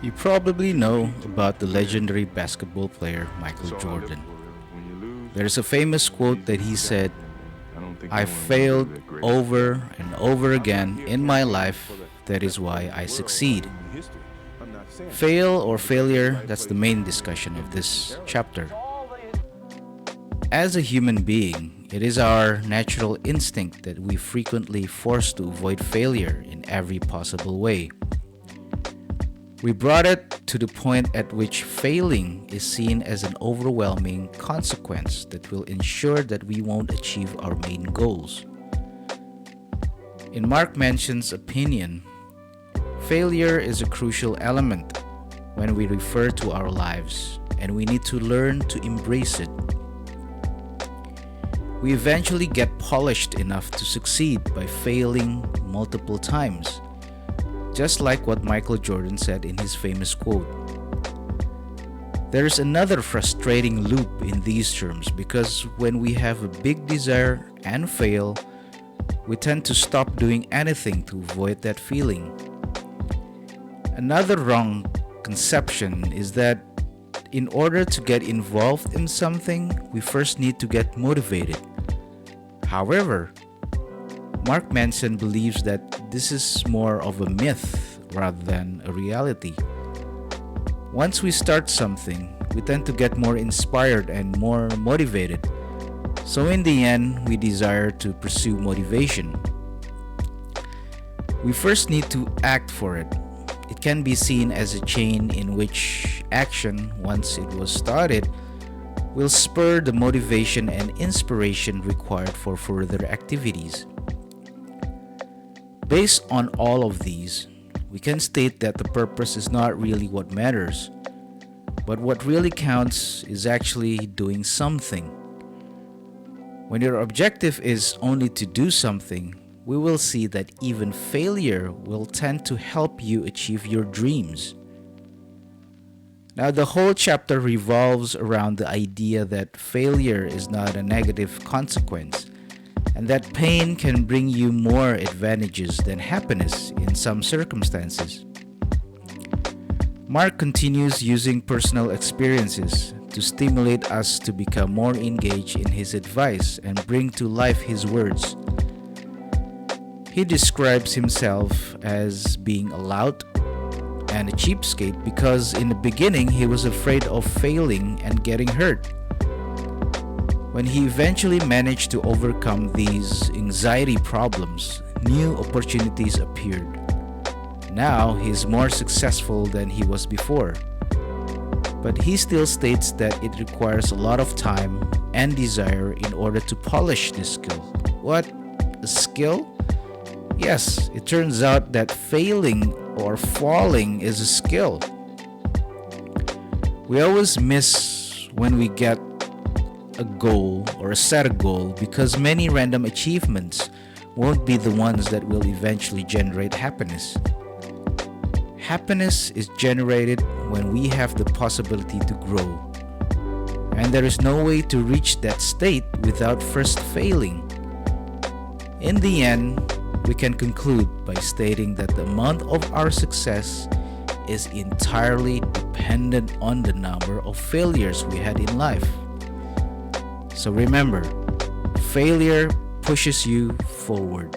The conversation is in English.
You probably know about the legendary basketball player Michael Jordan. There's a famous quote that he said, "I failed over and over again in my life, that is why I succeed." Fail or failure, that's the main discussion of this chapter. As a human being, it is our natural instinct that we frequently force to avoid failure in every possible way. We brought it to the point at which failing is seen as an overwhelming consequence that will ensure that we won't achieve our main goals. In Mark Manson's opinion, failure is a crucial element when we refer to our lives, and we need to learn to embrace it. We eventually get polished enough to succeed by failing multiple times. Just like what Michael Jordan said in his famous quote. There is another frustrating loop in these terms because when we have a big desire and fail, we tend to stop doing anything to avoid that feeling. Another wrong conception is that in order to get involved in something, we first need to get motivated. However, Mark Manson believes that this is more of a myth rather than a reality. Once we start something, we tend to get more inspired and more motivated. So in the end, we desire to pursue motivation. We first need to act for it. It can be seen as a chain in which action, once it was started, will spur the motivation and inspiration required for further activities. Based on all of these, we can state that the purpose is not really what matters, but what really counts is actually doing something. When your objective is only to do something, we will see that even failure will tend to help you achieve your dreams. Now, the whole chapter revolves around the idea that failure is not a negative consequence, and that pain can bring you more advantages than happiness in some circumstances. Mark continues using personal experiences to stimulate us to become more engaged in his advice and bring to life his words. He describes himself as being a lout and a cheapskate because in the beginning he was afraid of failing and getting hurt. When he eventually managed to overcome these anxiety problems, new opportunities appeared. Now he is more successful than he was before. But he still states that it requires a lot of time and desire in order to polish this skill. What? A skill? Yes, it turns out that failing or falling is a skill. We always miss when we get a goal or a set a goal because many random achievements won't be the ones that will eventually generate happiness. Happiness is generated when we have the possibility to grow. And there is no way to reach that state without first failing. In the end, we can conclude by stating that the amount of our success is entirely dependent on the number of failures we had in life. So remember, failure pushes you forward.